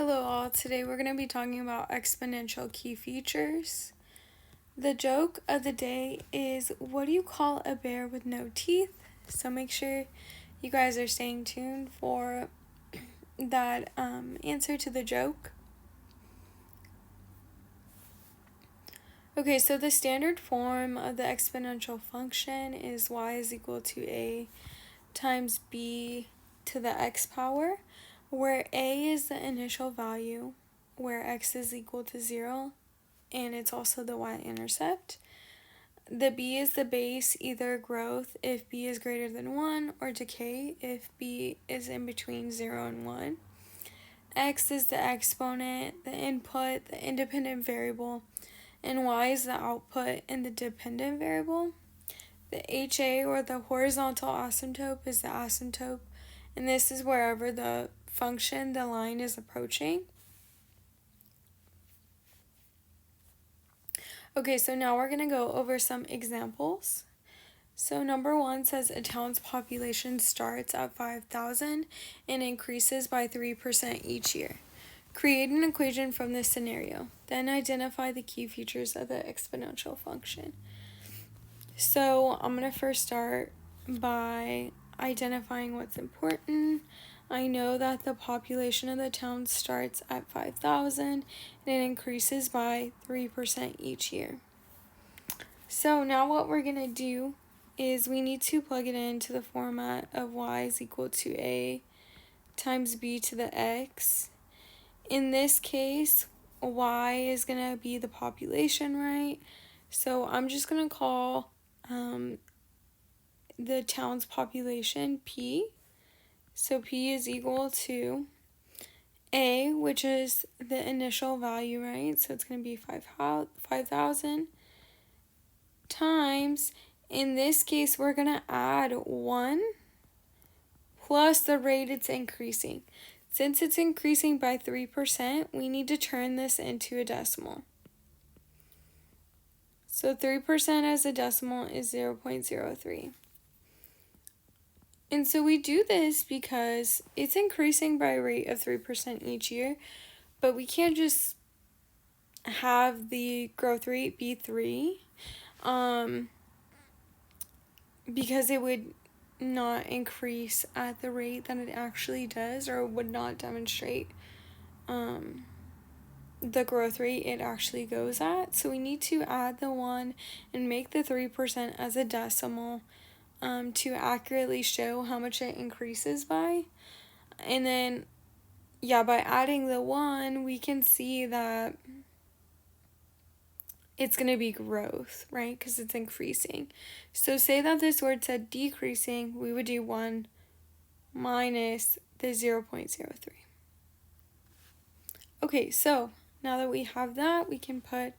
Hello all, today we're going to be talking about exponential key features. The joke of the day is, what do you call a bear with no teeth? So make sure you guys are staying tuned for that answer to the joke. Okay, so the standard form of the exponential function is y is equal to a times b to the x power, where a is the initial value, where x is equal to 0, and it's also the y-intercept. The b is the base, either growth if b is greater than 1, or decay if b is in between 0 and 1. X is the exponent, the input, the independent variable, and y is the output and the dependent variable. The HA, or the horizontal asymptote, is the asymptote, and this is wherever the function, the line, is approaching. Okay, so now we're going to go over some examples. So number 1 says a town's population starts at 5,000 and increases by 3% each year. Create an equation from this scenario. Then identify the key features of the exponential function. So I'm going to first start by identifying what's important. I know that the population of the town starts at 5,000 and it increases by 3% each year. So now what we're going to do is we need to plug it into the format of y is equal to a times b to the x. In this case, y is going to be the population, right? So I'm just going to call the town's population P. So P is equal to A, which is the initial value, right? So it's going to be 5,000 times, in this case, we're going to add 1 plus the rate it's increasing. Since it's increasing by 3%, we need to turn this into a decimal. So 3% as a decimal is 0.03. And so we do this because it's increasing by a rate of 3% each year, but we can't just have the growth rate be 3, because it would not increase at the rate that it actually does, or would not demonstrate the growth rate it actually goes at. So we need to add the 1 and make the 3% as a decimal to accurately show how much it increases by. And then, by adding the 1, we can see that it's going to be growth, right? Because it's increasing. So say that this word said decreasing, we would do 1 minus the 0.03. Okay, so now that we have that, we can put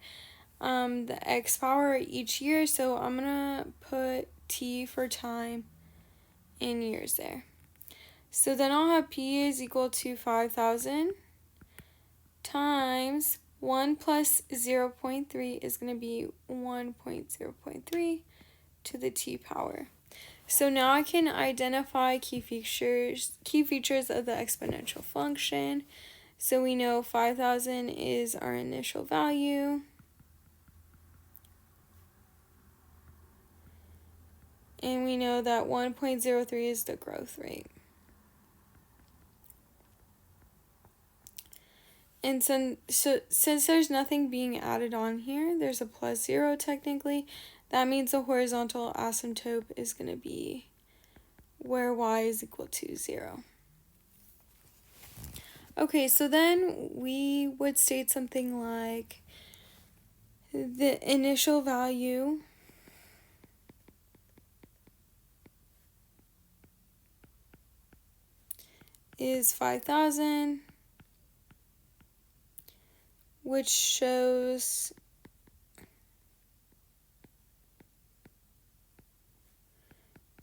the x power each year. So I'm going to put t for time in years there. So then I'll have P is equal to 5,000 times 1 plus 0.3 is going to be 1.0.3 to the t power. So now I can identify key features of the exponential function. So we know 5,000 is our initial value. And we know that 1.03 is the growth rate. And since there's nothing being added on here, there's a plus 0 technically, that means the horizontal asymptote is going to be where y is equal to 0. Okay, so then we would state something like the initial value is 5,000, which shows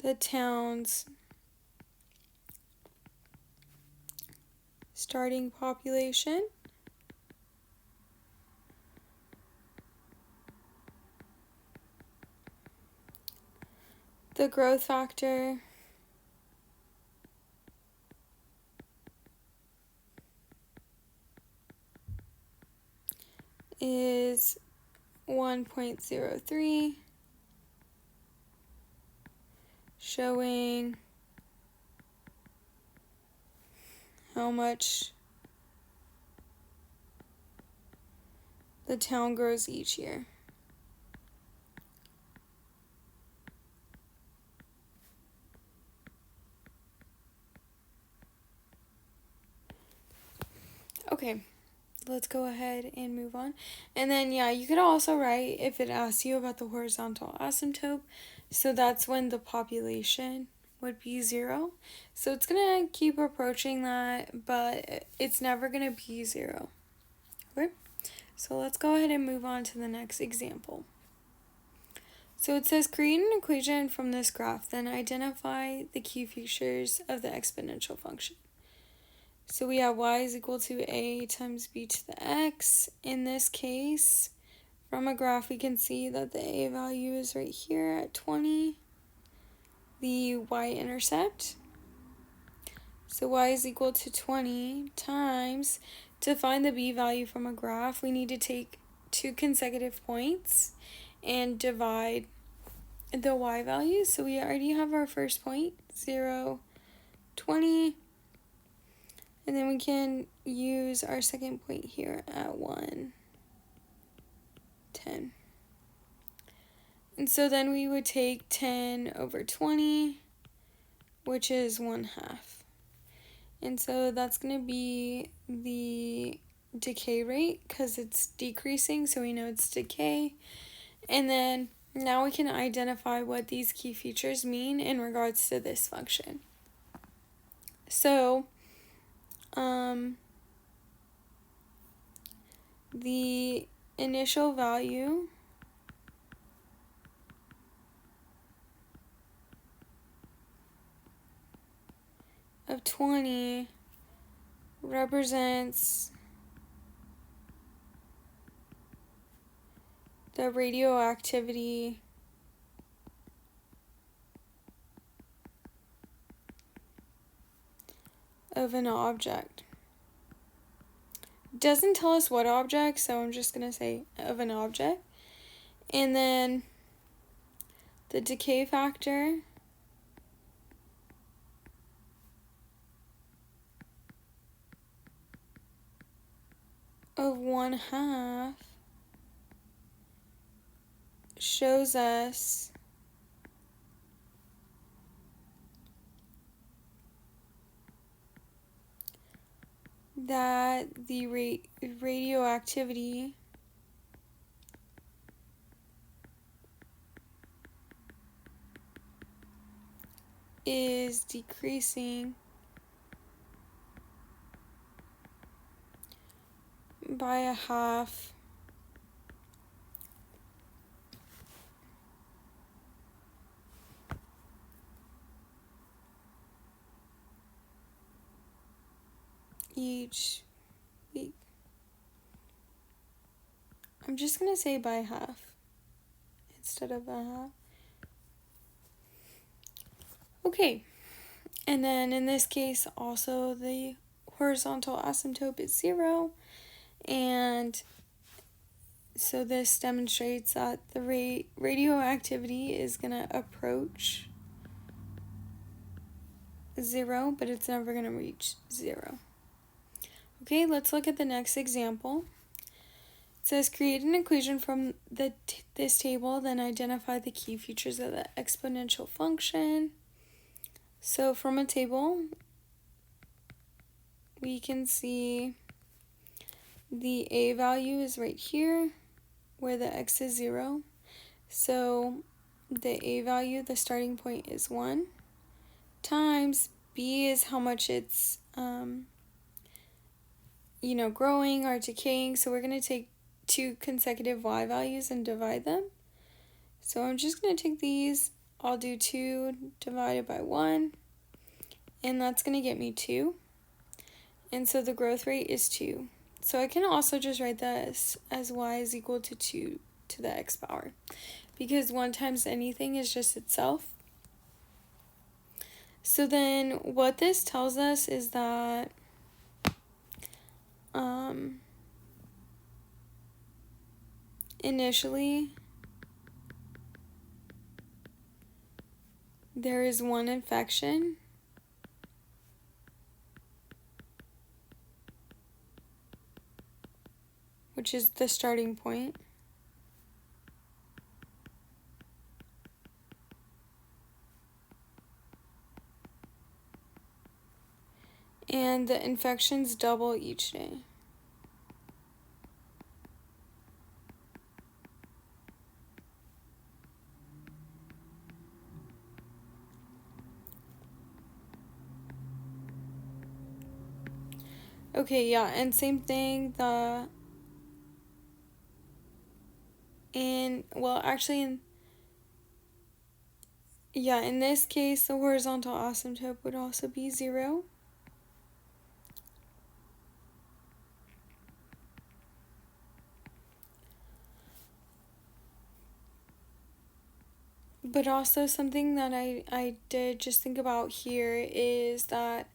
the town's starting population. The growth factor is 1.03, showing how much the town grows each year. Okay, let's go ahead and move on. And then, yeah, you could also write if it asks you about the horizontal asymptote. So that's when the population would be 0. So it's going to keep approaching that, but it's never going to be 0. Okay? So let's go ahead and move on to the next example. So it says create an equation from this graph, then identify the key features of the exponential function. So we have y is equal to a times b to the x. In this case, from a graph we can see that the a value is right here at 20, the y-intercept. So y is equal to 20 times, to find the b value from a graph, we need to take 2 consecutive points and divide the y value. So we already have our first point, 0, 20. And then we can use our second point here at 1, 10. And so then we would take 10 over 20, which is 1/2. And so that's going to be the decay rate because it's decreasing, so we know it's decay. And then now we can identify what these key features mean in regards to this function. So, the initial value of 20 represents the radioactivity of an object. It doesn't tell us what object, so I'm just going to say of an object. And then the decay factor of 1/2 shows us that the radioactivity is decreasing by 1/2 each week. I'm just going to say by 1/2 instead of 1/2. Okay, and then in this case also the horizontal asymptote is 0, and so this demonstrates that the radioactivity is going to approach 0, but it's never going to reach 0. Okay, let's look at the next example. It says create an equation from this table, then identify the key features of the exponential function. So from a table, we can see the a value is right here, where the x is 0. So the a value, the starting point is 1, times b is how much it's growing or decaying. So we're going to take 2 consecutive y values and divide them. So I'm just going to take these. I'll do 2 divided by 1, and that's going to get me 2. And so the growth rate is 2. So I can also just write this as y is equal to 2 to the x power, because 1 times anything is just itself. So then what this tells us is that initially there is one infection, which is the starting point. And the infections double each day. Okay, yeah, and same thing, in this case, the horizontal asymptote would also be 0. But also something that I did just think about here is that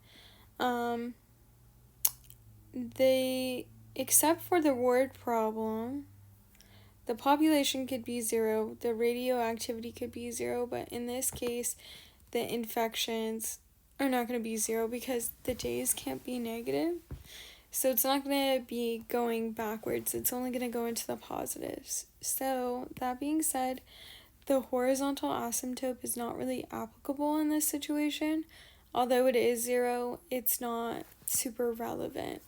they, except for the word problem, the population could be 0, the radioactivity could be 0, but in this case, the infections are not going to be 0 because the days can't be negative. So it's not going to be going backwards, it's only going to go into the positives. So that being said, the horizontal asymptote is not really applicable in this situation. Although it is 0, it's not super relevant.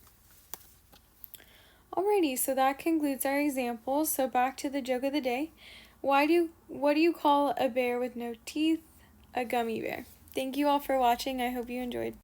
Alrighty, so that concludes our examples. So back to the joke of the day. What do you call a bear with no teeth? A gummy bear. Thank you all for watching. I hope you enjoyed.